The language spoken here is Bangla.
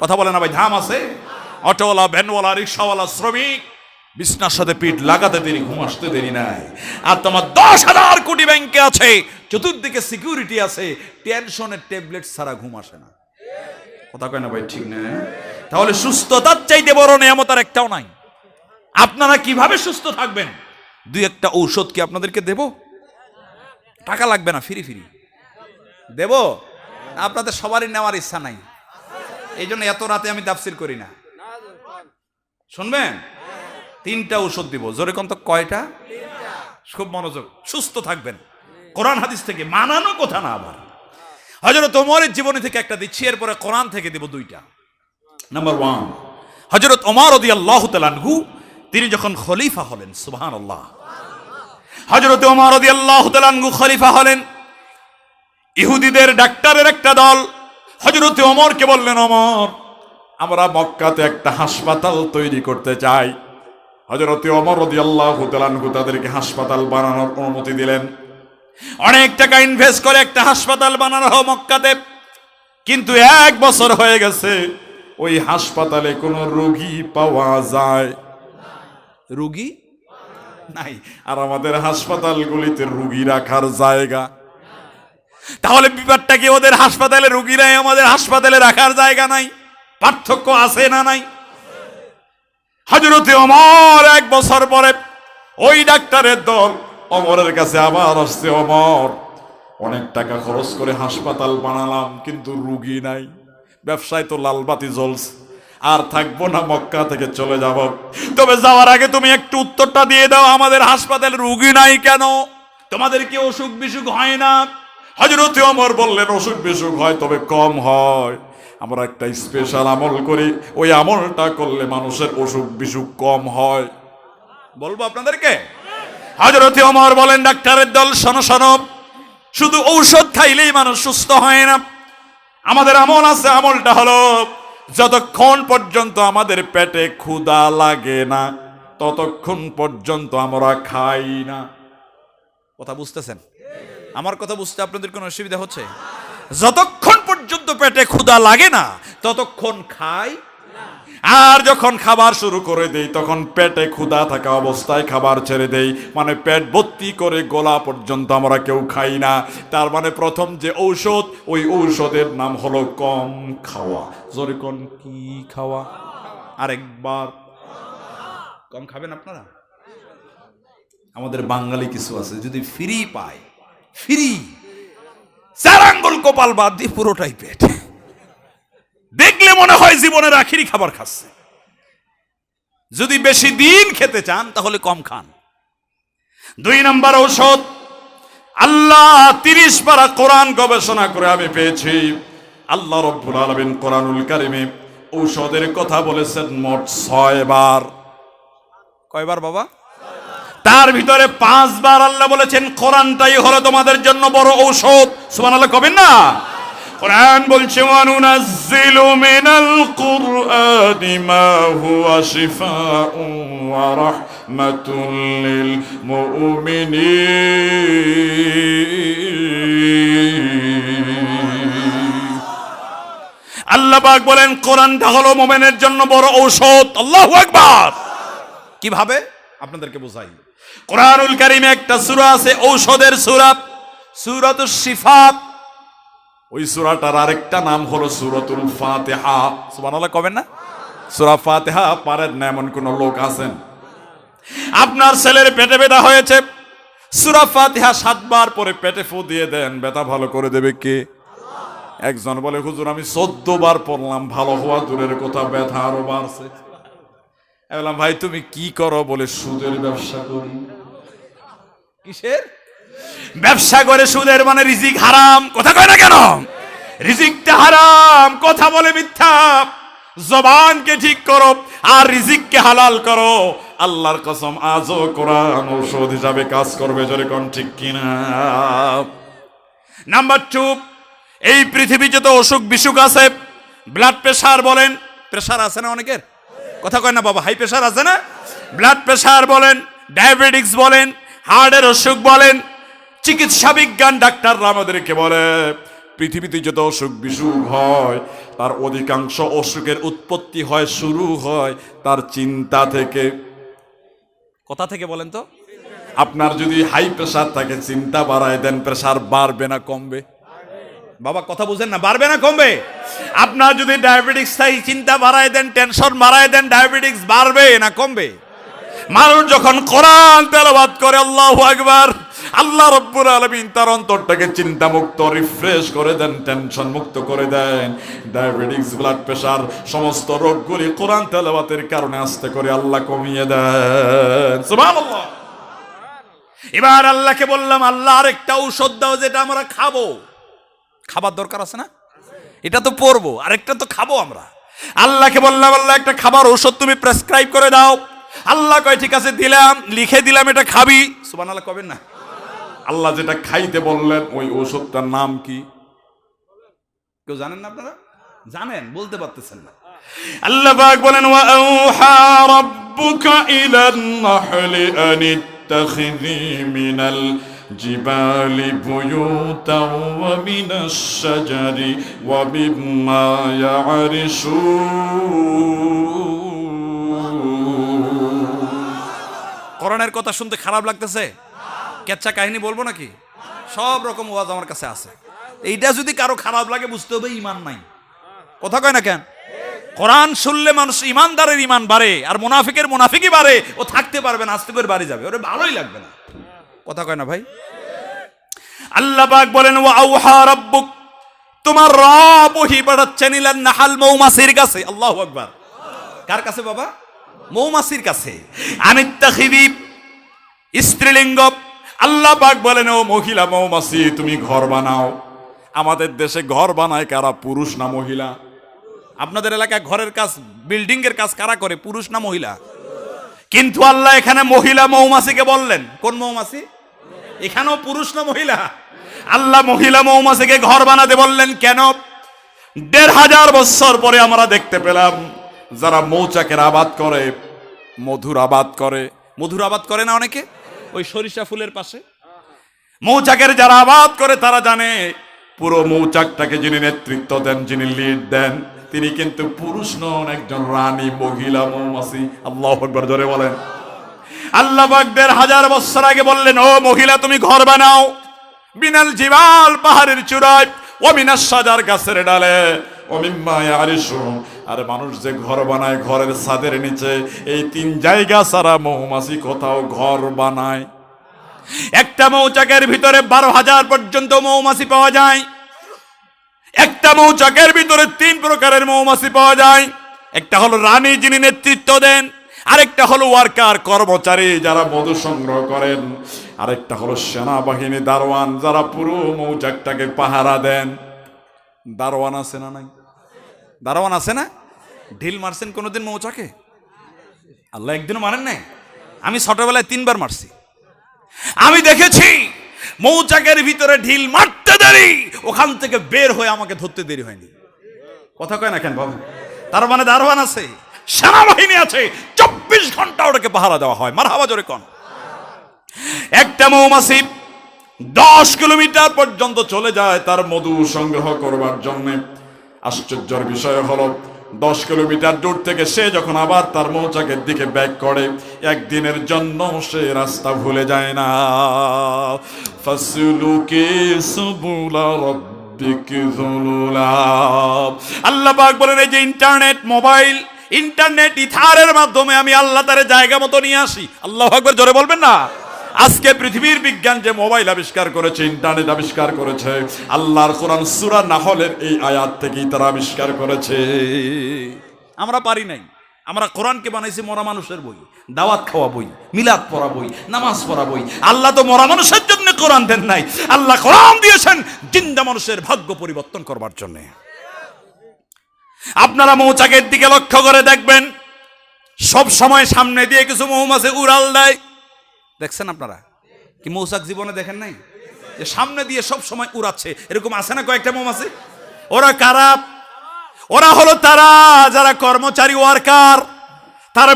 কথা বলে না ভাই, ধাম আছে? অটোওয়ালা, ভ্যানওয়ালা, রিক্সাওয়ালা, শ্রমিক বিছনার সাথে পিঠ লাগাতে দেরি, ঘুম আসতে দেরি নাই। আর তোমার 10,000 কোটি ব্যাংকে আছে, চতুর্দিকে সিকিউরিটি আছে, টেনশনের ট্যাবলেট ছাড়া ঘুম আসে না। কথা কয় না ভাই, ঠিক না? তাহলে সুস্থতার চাইতে বড় নিয়ামত আর একটাও নাই। আপনারা কিভাবে সুস্থ থাকবেন? দুই একটা ঔষধ কি আপনাদেরকে দেব? টাকা লাগবে না, ফ্রি ফ্রি দেব। আপনাদের সবারই নেওয়ার ইচ্ছা নাই, এই জন্য এত রাতে আমি তাফসির করি না। শুনবেন? 3টা ঔষধ দিব। জোরে কোন তো, কয়টা? খুব মনোযোগ। সুস্থ থাকবেন কোরআন হাদিস থেকে, মানানো কথা না। আবার হযরত ওমরের জীবনী থেকে একটা দিচ্ছি, এরপরে কোরআন থেকে দিব 2টা। নাম্বার 1, হযরত ওমর রাদিয়াল্লাহু তাআলা আনহু তিনি যখন খলিফা হলেন, সুবহানাল্লাহ, হযরত ওমর রাদিয়াল্লাহু তাআলা আনহু খলিফা হলেন, ইহুদিদের ডাক্তারের একটা দল হযরত ওমরকে বললেন, ওমর, আমরা মক্কাতে একটা হাসপাতাল তৈরি করতে চাই। হযরত ওমর রাদিয়াল্লাহু তাআলা আনহু তাদেরকে হাসপাতাল বানানোর অনুমতি দিলেন। অনেক টাকা ইনভেস্ট করে একটা হাসপাতাল বানানো হয় মক্কাতে। কিন্তু 1 বছর হয়ে গেছে, ওই হাসপাতালে কোনো রোগী পাওয়া যায়? রোগী নাই। আর আমাদের হাসপাতালগুলিতে রোগী রাখার জায়গা। তাহলে ব্যাপারটা কি, ওদের হাসপাতালে রোগী নাই, আমাদের হাসপাতালে রাখার জায়গা নাই? পার্থক্য আছে না নাই? হযরত ওমর 1 বছর পরে ওই ডাক্তারের দল ওমরের কাছে আবার আসছে, ওমর, অনেক টাকা খরচ করে হাসপাতাল বানালাম, কিন্তু রোগী নাই। ব্যবসায় তো লালবাতি জ্বলছে, আর থাকবো না, মক্কা থেকে চলে যাব। তবে যাওয়ার আগে তুমি একটু উত্তরটা দিয়ে দাও, আমাদের হাসপাতালে রোগী নাই কেন? তোমাদের কি অসুখ বিসুখ হয় না? হযরত ওমর বললেন, অসুখ বিসুখ হয়, তবে কম হয়। আমরা একটা স্পেশাল আমল করি, ওই আমলটা করলে মানুষের অসুখ বিসুখ কম হয়। বলবো আপনাদেরকে? হযরত ওমর বলেন, ডাক্তারের দল, শোনো শোনো, শুধু ঔষধ খাইলেই মানুষ সুস্থ হয় না। আমাদের আমল আছে, আমলটা হলো যতক্ষণ পর্যন্ত আমাদের পেটে ক্ষুধা লাগে না ততক্ষণ পর্যন্ত আমরা খাই না। কথা বুঝতেছেন? আমার কথা বুঝতে আপনাদের কোনো অসুবিধা হচ্ছে? যতক্ষণ পর্যন্ত পেটে ক্ষুধা লাগে না ততক্ষণ খাই, আর যখন খাবার শুরু করে দেই তখন পেটে ক্ষুধা থাকা অবস্থায় খাবার ছেড়ে দেই, মানে পেট ভর্তি করে গলা পর্যন্ত আমরা কেউ খাই না। তার মানে প্রথম যে ঔষধ, ওই ঔষধের নাম হলো কম খাওয়া। জোরে কোন, কি খাওয়া? আরেকবার, কম খাবেন আপনারা। আমাদের বাঙালি কিছু আছে, যদি ফ্রি পায়, ফ্রি 4 আঙ্গুল কপাল বাদ দিয়ে পুরোটাই পেট, দেখলে মনে হয় জীবনের আখেরি খাবার খাচ্ছে। যদি বেশি দিন খেতে চান তাহলে কম খান। 2 নম্বর ঔষধ, আল্লাহ 30 পারা কোরআন গবেষণা করে আমি পেয়েছি, আল্লাহ রাব্বুল আলামিন কোরআনুল কারীমে ঔষধের কথা বলেছেন মোট 6 বার। কয়বার বাবা? তার ভিতরে 5 বার আল্লাহ বলেছেন কোরআনটাই হলো তোমাদের জন্য বড় ঔষধ। সুবহানাল্লাহ কবেন না? কোরআন বলছে, ওয়ানুনাজ্জিলু মিনাল কুরআনি মা হুয়া শিফাউন ওয়া রাহমাতুল লিল মুমিনিন। আল্লাহ পাক বলেন কোরআনটা হলো মুমিনের জন্য বড় ঔষধ। আল্লাহু আকবার। কিভাবে আপনাদেরকে বোঝাই। কোরআনুল কারীমে একটা সূরা আছে ঔষধের সূরা, সূরাতুশ শিফা। ওই সূরাটার আরেকটা নাম হলো সূরাতুল ফাতিহা। সুবহানাল্লাহ কবেন না? সূরা ফাতিহা পারেন না এমন কোন লোক আছেন? আপনার ছেলের পেটে ব্যথা হয়েছে, সূরা ফাতিহা 7 বার পরে পেটে ফু দিয়ে দেন, ব্যথা ভালো করে দেবে কে? একজন বলে, হুজুর আমি 14 বার পড়লাম, ভালো হওয়া দূরের কথা, ব্যথা আরো বাড়ছে। আমি বললাম, ভাই তুমি কি করো? বলে, সুদের ব্যবসা করি। কিসের ব্যবসা করে? সুদের মানে রিজিক হারাম। কথা কয় না কেন? রিজিকটা হারাম, কথা বলে মিথ্যা। জবানকে ঠিক করো আর রিজিককে হালাল করো। আল্লাহর কসম, আজও কোরআন ঔষধ হিসাবে কাজ করবে। জোরে কোন ঠিক কিনা? নাম্বার 2, এই পৃথিবী যত অসুখ বিসুখ আছে, ব্লাড প্রেসার বলেন, প্রেসার আছে না অনেকের? কথা কয় না বাবা? হাই প্রেসার আছে না? ব্লাড প্রেসার বলেন, ডায়াবেটিক্স বলেন, হার্টের অসুখ বলেন, চিকিৎসা বিজ্ঞান ডাক্তাররা আমাদেরকে বলে পৃথিবীতে যত অসুখ বিসুখ হয় তার অধিকাংশ অসুখের উৎপত্তি হয়, শুরু হয় তার চিন্তা থেকে। কথা থেকে বলেন তো? আপনার যদি হাই প্রেসার থাকে, চিন্তা বাড়ায় দেন, প্রেসার বাড়বে না কমবে? বাবা কথা বুঝেন না, বাড়বে না কমবে? আপনার যদি ডায়াবেটিক্স থাকে, চিন্তা বাড়ায় দেন, টেনশন বাড়ায় দেন, ডায়াবেটিক্স বাড়বে না কমবে? মানুষ যখন কোরআন তেলাওয়াত করে, আল্লাহু আকবার, আল্লাহ রাব্বুল আলামিন তার অন্তরটাকে চিন্তা মুক্ত, রিফ্রেশ করে দেন, টেনশন মুক্ত করে দেন। ডায়াবেটিক্স, ব্লাড প্রেসার, সমস্ত রোগগুলি কোরআন তেলাওয়াতের কারণে আস্তে করে আল্লাহ কমিয়ে দেন। সুবহানাল্লাহ। এবার আল্লাহকে বললাম, আল্লাহ আরেকটা ঔষধ দাও যেটা আমরা খাবো। খাবার দরকার আছে না? এটা তো পড়বো, আরেকটা তো খাবো আমরা। আল্লাহকে বললাম, আল্লাহ একটা খাবার ঔষধ তুমি প্রেসক্রাইব করে দাও। আল্লাহ কয় ঠিক আছে, দিলাম, লিখে দিলাম, এটা খাবি। সুবহানাল্লাহ কবেন না? আল্লাহ যেটা খাইতে বললেন ওই ঔষধটার নাম কি কেউ জানেন না? আপনারা জানেন, বলতে পারতেছেন না। আল্লাহ পাক বলেন, ওয়া আউহা রাব্বুকা ইলান নাহলি আন ইত্তাখিযি মিনাল জিবালি বুয়ুতাও ওয়া মিনাশ শাজারি ওয়া মিম্মা ইয়ারিশুন। কোরআনের কথা শুনতে খারাপ লাগতেছে? কেচ্ছা কাহিনী বলবো নাকি? সব রকম ওয়াজ আমার কাছে আছে। এইটা যদি কারো খারাপ লাগে বুঝতে হবে ঈমান নাই। কথা কয় না কেন? কোরআন শুনলে মানুষ ঈমানদারের ঈমান বাড়ে, আর মুনাফিকের মুনাফিকই বাড়ে। ও থাকতে পারবে না, আস্তে করে বাড়ি যাবে, ওরে ভালোই লাগবে না। কথা কয় না ভাই? আল্লাহ পাক বলেন, ওয়া আউহা রাব্বুক, তোমার রব ওহী পাঠাচ্ছেন ইলান নাহাল, মৌমাছির কাছে। আল্লাহু আকবার। কার কাছে বাবা? মৌমাছির কাছে। আনিত্তাখিযি, স্ত্রীলিঙ্গ। আল্লাহ পাক বলেন, ও মহিলা মৌমাছি, তুমি ঘর বানাও। আমাদের দেশে ঘর বানায় কারা? পুরুষ না মহিলা? আপনাদের এলাকায় ঘরের কাজ, বিল্ডিং এর কাজ কারা করে? পুরুষ না মহিলা? কিন্তু আল্লাহ এখানে মহিলা মৌমাছিকে বললেন। কোন মৌমাছি? এখানেও পুরুষ না মহিলা? আল্লাহ মহিলা মৌমাছিকে ঘর বানাতে বললেন কেন? ১৫০০ বছর পরে আমরা দেখতে পেলাম যারা মৌচাকের আবাদ করে, মধুর আবাদ করে। মধুর আবাদ করে না অনেকে? ওই সরিষা ফুলের পাশে মৌচাকের যারা আবাদ করে তারা জানে পুরো মৌচাকটাকে যিনি নেতৃত্ব দেন, যিনি লিড দেন, তিনি কিন্তু পুরুষ নন, একজন রানী মহিলা মৌমাছি। আল্লাহু আকবার, জোরে বলেন। আল্লাহ পাক ১৫০০ বছর আগে বললেন, ও মহিলা তুমি ঘর বানাও। বিনাল জিবাল, পাহাড়ের চূড়ায়, ও মিনাস শাজার, গাছের ডালে, ও মিম্মা ইয়ারিশুন। আর মানুষ যে ঘর বানায় ঘরের ছাদের নিচে, এই ৩ জায়গা ছাড়া মৌমাছি কোথাও ঘর বানায়? একটা মৌচাকের ভিতরে ১২,০০০ পর্যন্ত মৌমাছি পাওয়া যায়। একটা মৌচাকের ভিতরে ৩ প্রকারের মৌমাছি পাওয়া যায়। একটা হলো রানী, যিনি নেতৃত্ব দেন। আরেকটা হলো ওয়ার্কার, কর্মচারী, যারা মধু সংগ্রহ করেন। আরেকটা হলো সেনাবাহিনী, দারোয়ান, যারা পুরো মৌচাকটাকে পাহারা দেন। দারোয়ান আছে না? নাই? দারোয়ান আছে না? ঢিল মারছেন কোনোদিন মৌচাকে? আল্লাহ একদিনও মারেন নাই? আমি ছোটবেলায় ৩ বার মারছি। আমি দেখেছি মৌচাকের ভিতরে ঢিল মারতে দেরি, ওখান থেকে বের হয়ে আমাকে ধরতে দেরি হয়নি। কথা কয় না কেন বাবু? তার মানে দারোয়ান আছে, সেনাবাহিনী আছে, ২৪ ঘন্টা ওটাকে পাহারা দেওয়া হয়। মারহাবা, জোরে কোন। একটা মৌমাছি ১০ কিলোমিটার পর্যন্ত চলে যায় তার মধু সংগ্রহ করবার জন্য। আশ্চর্যের বিষয় হলো ১০ কিলোমিটার দূর থেকে সে যখন আবার তার মৌচাকের দিকে ব্যাক করে, একদিনের জন্য সে রাস্তা ভুলে যায় না। ফাসলুকি সুবুলা রাব্বিকি যুলুলা। আল্লাহ পাক বলেন, এই যে ইন্টারনেট, মোবাইল, ইন্টারনেট, ইথারের মাধ্যমে আমি আল্লাহ তার জায়গা মতো নিয়ে আসি। আল্লাহু আকবার, জোরে বলবেন না? আজকে পৃথিবীর বিজ্ঞান যে মোবাইল আবিষ্কার করেছে, ইন্টারনেট আবিষ্কার করেছে, আল্লাহর কোরআন সূরা নাহলের এই আয়াত থেকেই তারা আবিষ্কার করেছে। আমরা পারি নাই। আমরা কোরআনকে বানাইছি মরা মানুষের বই, দাওয়াত খাওয়া বই, মিলাদ পড়া বই, নামাজ পড়া বই। আল্লাহ তো মরা মানুষের জন্য কোরআন দেন নাই। আল্লাহ কোরআন দিয়েছেন জিন্দা মানুষের ভাগ্য পরিবর্তন করবার জন্য। আপনারা মৌচাকের দিকে লক্ষ্য করে দেখবেন, সব সময় সামনে দিয়ে কিছু মৌমাছি উড়াল দেয়। দেখছেন আপনারা কি? মৌচাক জীবনে দেখেন নাই যে সামনে দিয়ে সব সময় উড়াচ্ছে? এরকম আছে না কয়েকটা মৌমাছি? ওরা কারা? ওরা হলো তারা যারা কর্মচারী, ওয়ার্কার। তারা